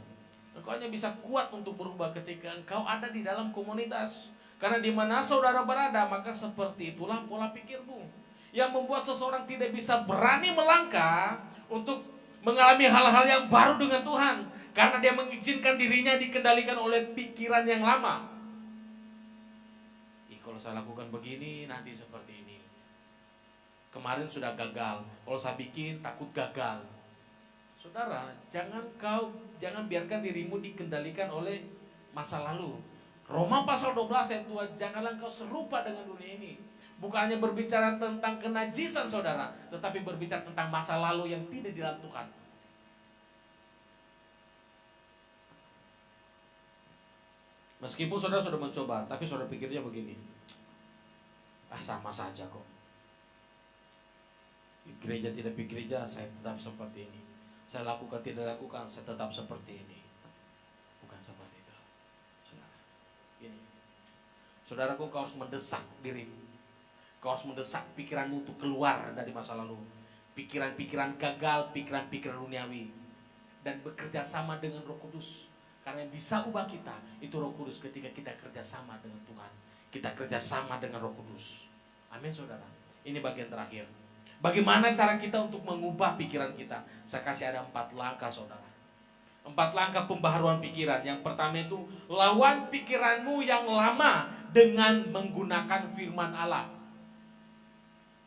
engkau hanya bisa kuat untuk berubah ketika engkau ada di dalam komunitas. Karena di mana saudara berada, maka seperti itulah pola pikirmu. Yang membuat seseorang tidak bisa berani melangkah untuk mengalami hal-hal yang baru dengan Tuhan. Karena dia mengizinkan dirinya dikendalikan oleh pikiran yang lama. Kalau saya lakukan begini, nanti seperti ini. Kemarin sudah gagal, kalau saya bikin takut gagal. Saudara, jangan biarkan dirimu dikendalikan oleh masa lalu. Roma pasal 12 ayat 2, janganlah engkau serupa dengan dunia ini. Bukan hanya berbicara tentang kenajisan saudara, tetapi berbicara tentang masa lalu yang tidak di dalam Tuhan. Meskipun saudara sudah mencoba, tapi saudara pikirnya begini, sama saja kok. Di gereja tidak di gereja, saya tetap seperti ini. Saya lakukan tidak lakukan, saya tetap seperti ini. Bukan seperti itu. Saudara, ini. Saudaraku, kau harus mendesak dirimu. Kau harus mendesak pikiranmu untuk keluar dari masa lalu. Pikiran-pikiran gagal, pikiran-pikiran duniawi. Dan bekerja sama dengan Roh Kudus. Karena yang bisa ubah kita, itu Roh Kudus ketika kita kerja sama dengan Tuhan. Kita kerja sama dengan Roh Kudus. Amin saudara. Ini bagian terakhir. Bagaimana cara kita untuk mengubah pikiran kita? Saya kasih ada 4 langkah saudara. 4 langkah pembaharuan pikiran. Yang pertama itu, lawan pikiranmu yang lama dengan menggunakan firman Allah.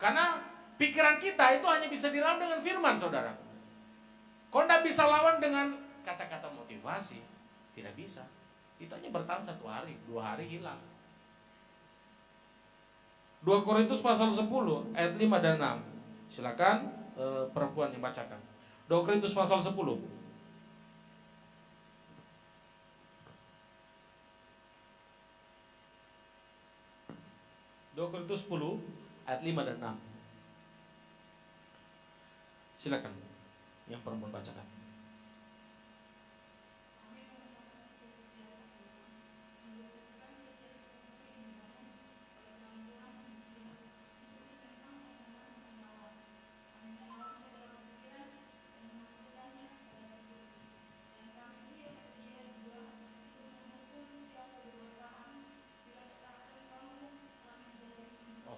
Karena pikiran kita itu hanya bisa dilawan dengan firman saudara. Kau tidak bisa lawan dengan kata-kata motivasi, tidak bisa. Itu hanya bertahan 1 hari, 2 hari hilang. 2 Korintus pasal 10 ayat 5 dan 6. Silakan perempuan yang bacakan. 2 Korintus pasal 10. 2 Korintus 10 ayat 5 dan 6. Silakan yang perempuan bacakan.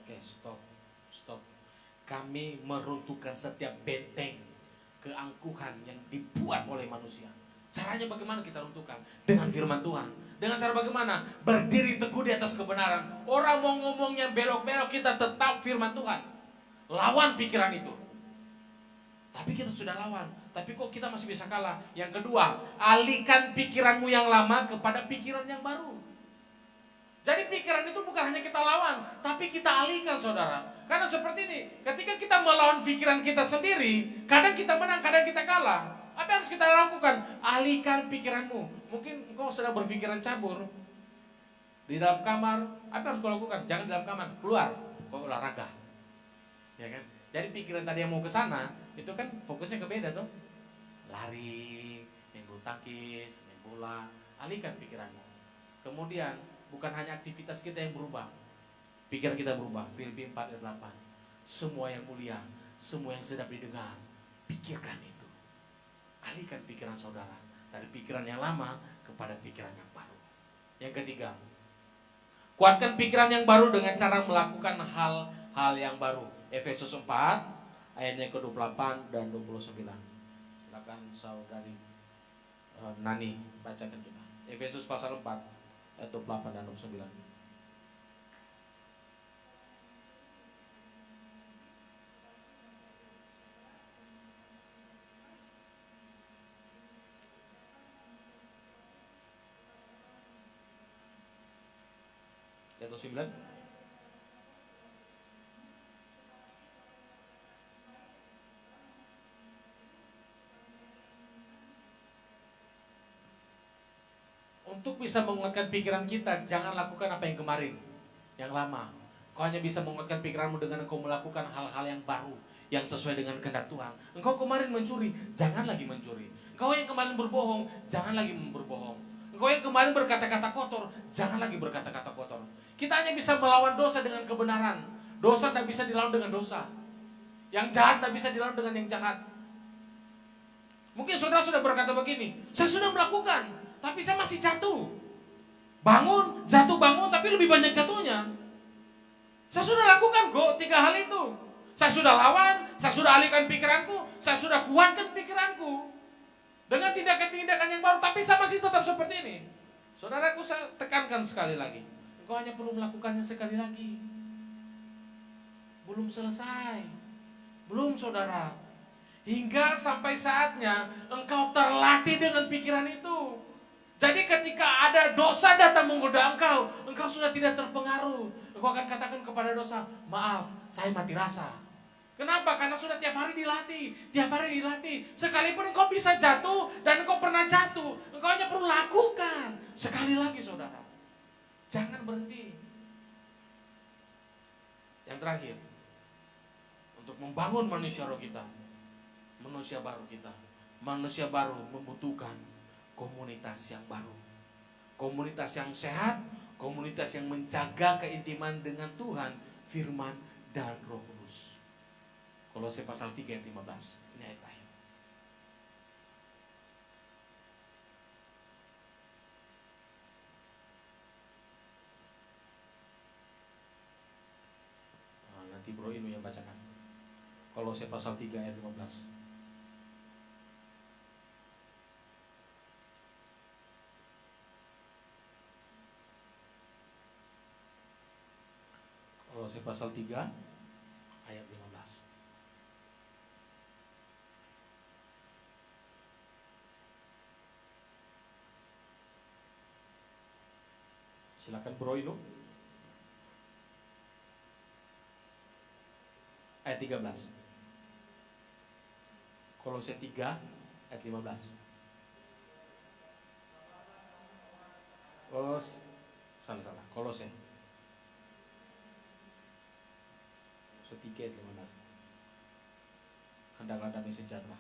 Oke, stop. Kami meruntuhkan setiap benteng keangkuhan yang dibuat oleh manusia. Caranya bagaimana kita runtuhkan? Dengan firman Tuhan. Dengan cara bagaimana? Berdiri teguh di atas kebenaran. Orang mau ngomongnya belok-belok, kita tetap firman Tuhan. Lawan pikiran itu. Tapi kita sudah lawan. Tapi kok kita masih bisa kalah? Yang kedua, alihkan pikiranmu yang lama kepada pikiran yang baru. Jadi pikiran itu bukan hanya kita lawan, tapi kita alihkan, saudara. Karena seperti ini, ketika kita melawan pikiran kita sendiri, kadang kita menang, kadang kita kalah. Apa yang harus kita lakukan? Alihkan pikiranmu. Mungkin engkau sedang berpikiran cabur di dalam kamar. Apa yang harus kau lakukan? Jangan di dalam kamar, keluar, kau olahraga. Ya kan? Jadi pikiran tadi yang mau ke sana, itu kan fokusnya ke beda tuh. Lari, main bulu tangkis, main bola. Alihkan pikiranmu. Kemudian bukan hanya aktivitas kita yang berubah, pikiran kita berubah. Filipi 4 ayat 8. Semua yang mulia, semua yang sedap didengar, pikirkan itu. Alihkan pikiran saudara dari pikiran yang lama kepada pikiran yang baru. Yang ketiga, kuatkan pikiran yang baru dengan cara melakukan hal-hal yang baru. Efesus 4 ayatnya ke-28 dan 29. Silakan saudari Nani bacakan kita. Efesus pasal 4 ayat 28 dan 29. Ayat 29. Untuk bisa menguatkan pikiran kita, jangan lakukan apa yang kemarin, yang lama. Kau hanya bisa menguatkan pikiranmu dengan engkau melakukan hal-hal yang baru, yang sesuai dengan kehendak Tuhan. Engkau kemarin mencuri, jangan lagi mencuri. Engkau yang kemarin berbohong, jangan lagi berbohong. Engkau yang kemarin berkata-kata kotor, jangan lagi berkata-kata kotor. Kita hanya bisa melawan dosa dengan kebenaran. Dosa tidak bisa dilawan dengan dosa. Yang jahat tidak bisa dilawan dengan yang jahat. Mungkin saudara sudah berkata begini, saya sudah melakukan, tapi saya masih jatuh. Bangun, jatuh bangun, tapi lebih banyak jatuhnya. Saya sudah lakukan kok 3 hal itu. Saya sudah lawan, saya sudah alihkan pikiranku, saya sudah kuatkan pikiranku dengan tindakan-tindakan yang baru, tapi saya masih tetap seperti ini. Saudaraku, saya tekankan sekali lagi, engkau hanya perlu melakukannya sekali lagi. Belum selesai. Belum, saudara. Hingga sampai saatnya engkau terlatih dengan pikiran itu. Jadi ketika ada dosa datang menggoda engkau, engkau sudah tidak terpengaruh. Engkau akan katakan kepada dosa, maaf, saya mati rasa. Kenapa? Karena sudah tiap hari dilatih. Sekalipun engkau bisa jatuh dan engkau pernah jatuh, engkau hanya perlu lakukan sekali lagi, saudara. Jangan berhenti. Yang terakhir, untuk membangun manusia roh kita, manusia baru kita. Manusia baru membutuhkan komunitas yang baru, komunitas yang sehat, komunitas yang menjaga keintiman dengan Tuhan, firman dan Roh Kudus. Kolose pasal 3 ayat 15. Ini ayat terakhir. Nanti Bro Inu yang bacakan. Kolose pasal 3 ayat 15. Kolose pasal 3 ayat 15. Silakan Bro Inu. Ayat 13. Kolose 3 ayat 15. Oh, salah. Kolose. Kolose 3 ayat 15. Hendaklah damai sejahtera.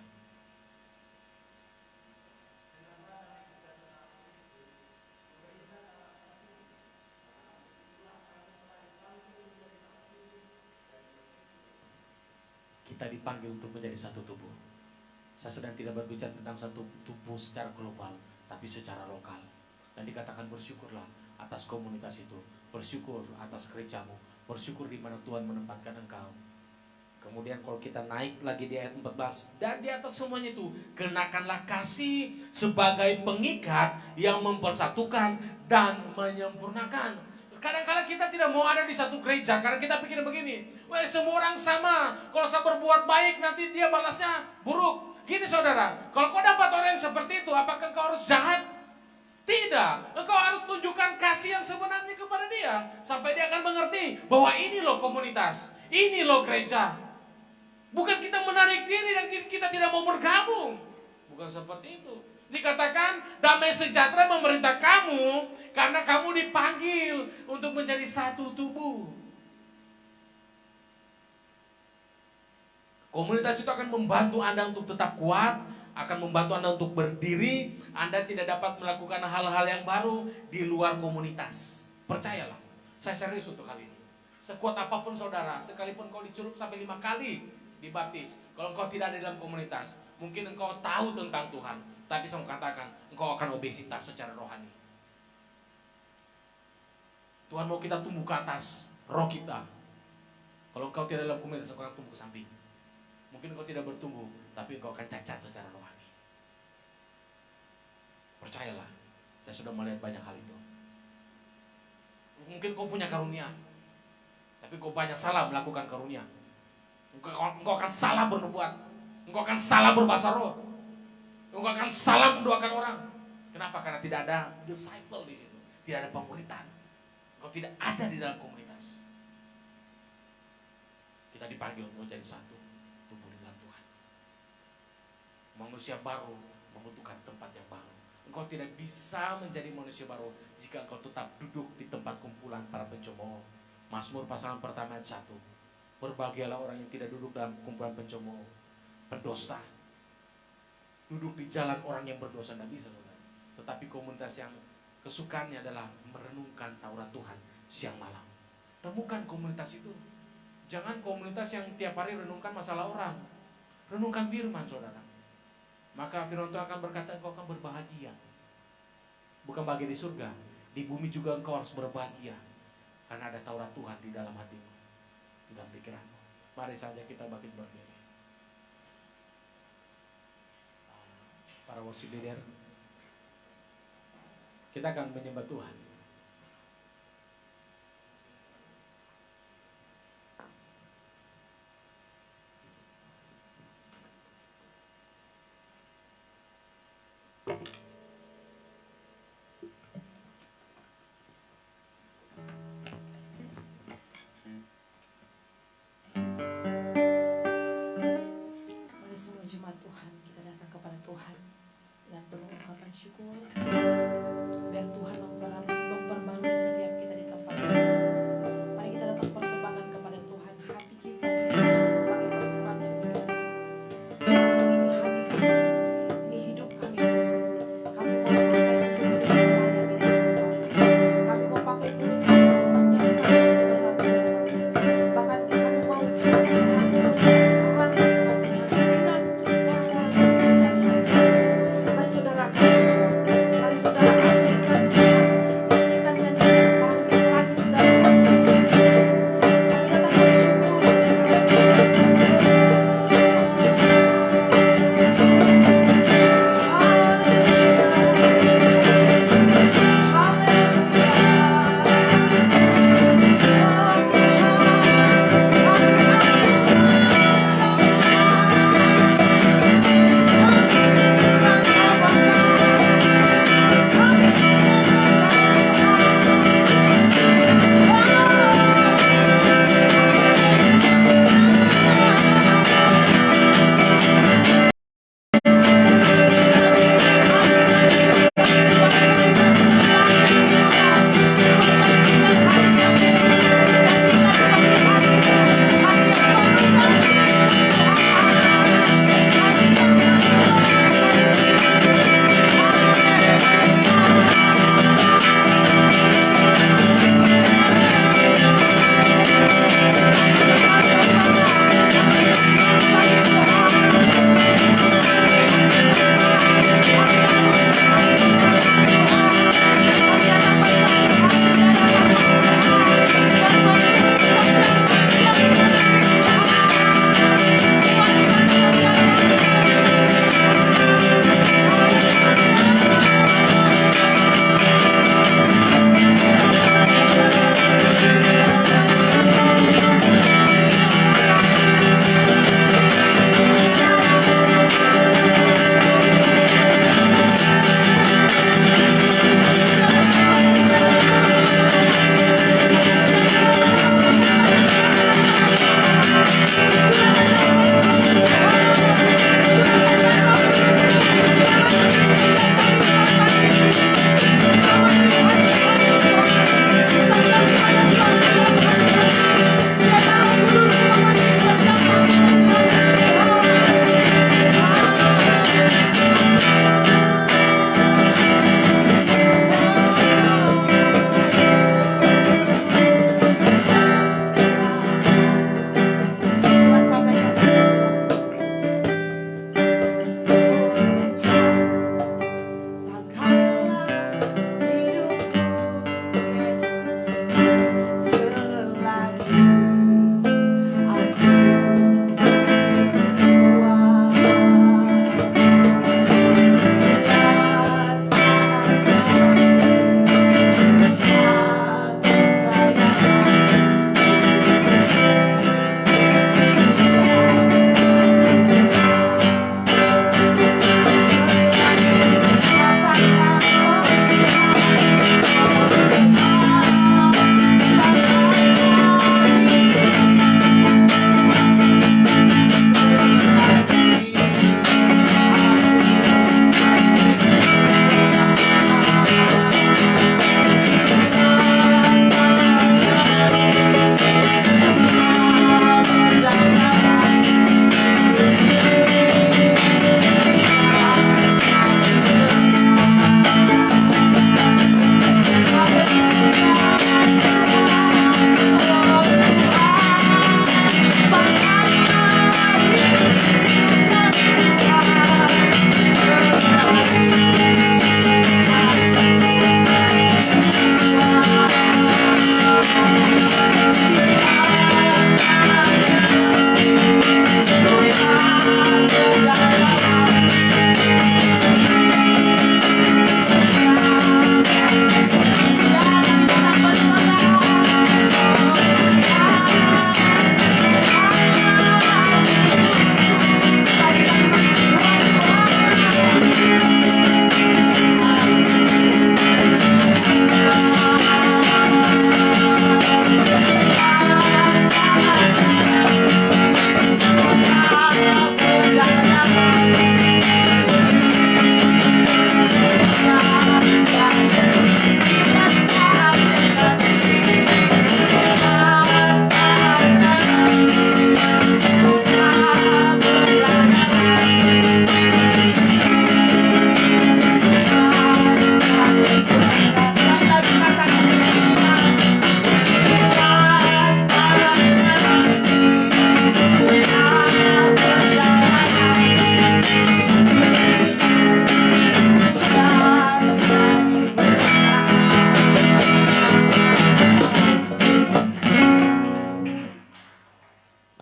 Kita dipanggil untuk menjadi satu tubuh. Saya sedang tidak berbicara tentang satu tubuh secara global, tapi secara lokal. Dan dikatakan bersyukurlah atas komunitas itu, bersyukur atas gerejamu, bersyukur di mana Tuhan menempatkan engkau. Kemudian kalau kita naik lagi di ayat 14, dan di atas semuanya itu kenakanlah kasih sebagai pengikat yang mempersatukan dan menyempurnakan. Kadang-kadang kita tidak mau ada di satu gereja karena kita pikir begini, wah semua orang sama, kalau saya berbuat baik nanti dia balasnya buruk. Gini saudara, kalau kau dapat orang yang seperti itu, apakah kau harus jahat? Tidak, engkau harus tunjukkan kasih yang sebenarnya kepada dia, sampai dia akan mengerti bahwa ini loh komunitas, ini loh gereja. Bukan kita menarik diri dan kita tidak mau bergabung. Bukan seperti itu. Dikatakan damai sejahtera memerintah kamu karena kamu dipanggil untuk menjadi satu tubuh. Komunitas itu akan membantu Anda untuk tetap kuat, akan membantu Anda untuk berdiri. Anda tidak dapat melakukan hal-hal yang baru di luar komunitas. Percayalah, saya serius untuk hal ini. Sekuat apapun saudara, sekalipun kau dicelup sampai 5 kali dibaptis, kalau engkau tidak ada dalam komunitas, mungkin engkau tahu tentang Tuhan, tapi saya katakan engkau akan obesitas secara rohani. Tuhan mau kita tumbuh ke atas roh kita. Kalau engkau tidak dalam komunitas, engkau akan tumbuh ke samping. Mungkin engkau tidak bertumbuh, tapi engkau akan cacat secara rohani. Percayalah, saya sudah melihat banyak hal itu. Mungkin kau punya karunia, tapi kau banyak salah melakukan karunia. Engkau akan salah bernubuat, engkau akan salah berbahasa roh, engkau akan salah mendoakan orang. Kenapa? Karena tidak ada disciple di situ, tidak ada pemuritan. Engkau tidak ada di dalam komunitas. Kita dipanggil untuk menjadi satu tubuh dalam Tuhan. Manusia baru membutuhkan tempat yang baru. Engkau tidak bisa menjadi manusia baru jika engkau tetap duduk di tempat kumpulan para pencemooh. Mazmur pasal pertama ayat 1. Berbahagialah orang yang tidak duduk dalam kumpulan pencemooh, pendosta. Duduk di jalan orang yang berdosa tidak bisa, saudara. Tetapi komunitas yang kesukaannya adalah merenungkan Taurat Tuhan siang malam. Temukan komunitas itu. Jangan komunitas yang tiap hari renungkan masalah orang. Renungkan firman, saudara. Maka firman Tuhan akan berkata engkau akan berbahagia. Bukan bahagia di surga, di bumi juga engkau harus berbahagia. Karena ada Taurat Tuhan di dalam hatimu, di dalam pikiranmu. Mari saja kita bangkit berdiri. Para worship leader, kita akan menyembah Tuhan. Mari semua jemaat Tuhan, kita datang kepada Tuhan dengan penuh ungkapan syukur. Biar Tuhan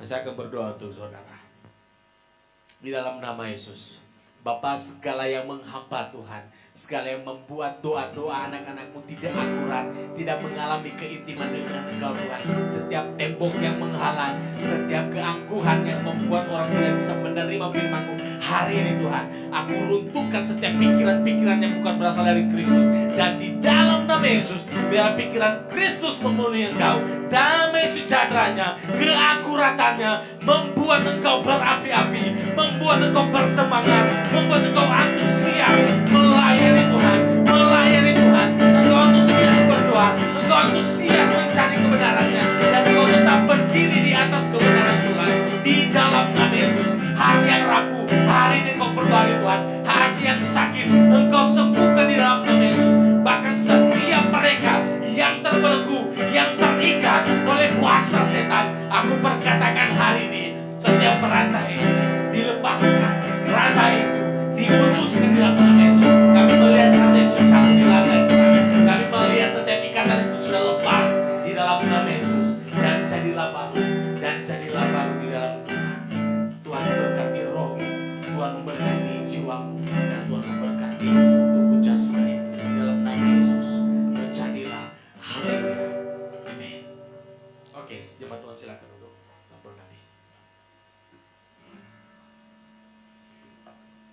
Saya akan berdoa untuk saudara. Di dalam nama Yesus, Bapa, segala yang menghambat Tuhan, segala yang membuat doa-doa anak-anakmu tidak akurat, tidak mengalami keintiman dengan Engkau Tuhan, setiap tembok yang menghalang, setiap keangkuhan yang membuat orang tidak bisa menerima firman-Mu, hari ini Tuhan, aku runtuhkan setiap pikiran-pikiran yang bukan berasal dari Kristus. Dan di dalam nama Yesus, biar pikiran Kristus memenuhi Engkau. Damai sejahteranya, keakuratannya membuat Engkau berapi-api, membuat Engkau bersemangat, membuat Engkau antusias melayani Tuhan, melayani Tuhan. Engkau antusias berdoa, Engkau antusias mencari kebenarannya, dan Engkau tetap berdiri di atas kebenaran Tuhan. Di dalam nama Yesus, hati yang rapuh, hari ini Engkau perbarui Tuhan. Hati yang sakit, Engkau sembuhkan di dalam nama Yesus. Bahkan setiap mereka yang terbelenggu, yang terikat oleh kuasa setan, aku perkatakan hari ini, setiap rantai dilepaskan, rantai itu diputuskan di dalam nama Yesus. Kami melihat rantai itu jatuh di lantai Tuhan. Kami melihat setiap ikatan itu sudah lepas di dalam nama Yesus. Dan jadilah baru, dan jadilah baru di dalam Tuhan. Tuhan memberkati rohmu, Tuhan memberkati jiwamu, dan Tuhan memberkati tubuh jasmani di dalam nama Yesus. Berjadilah. Haleluya. Amin. Oke, jemaat Tuhan silakan.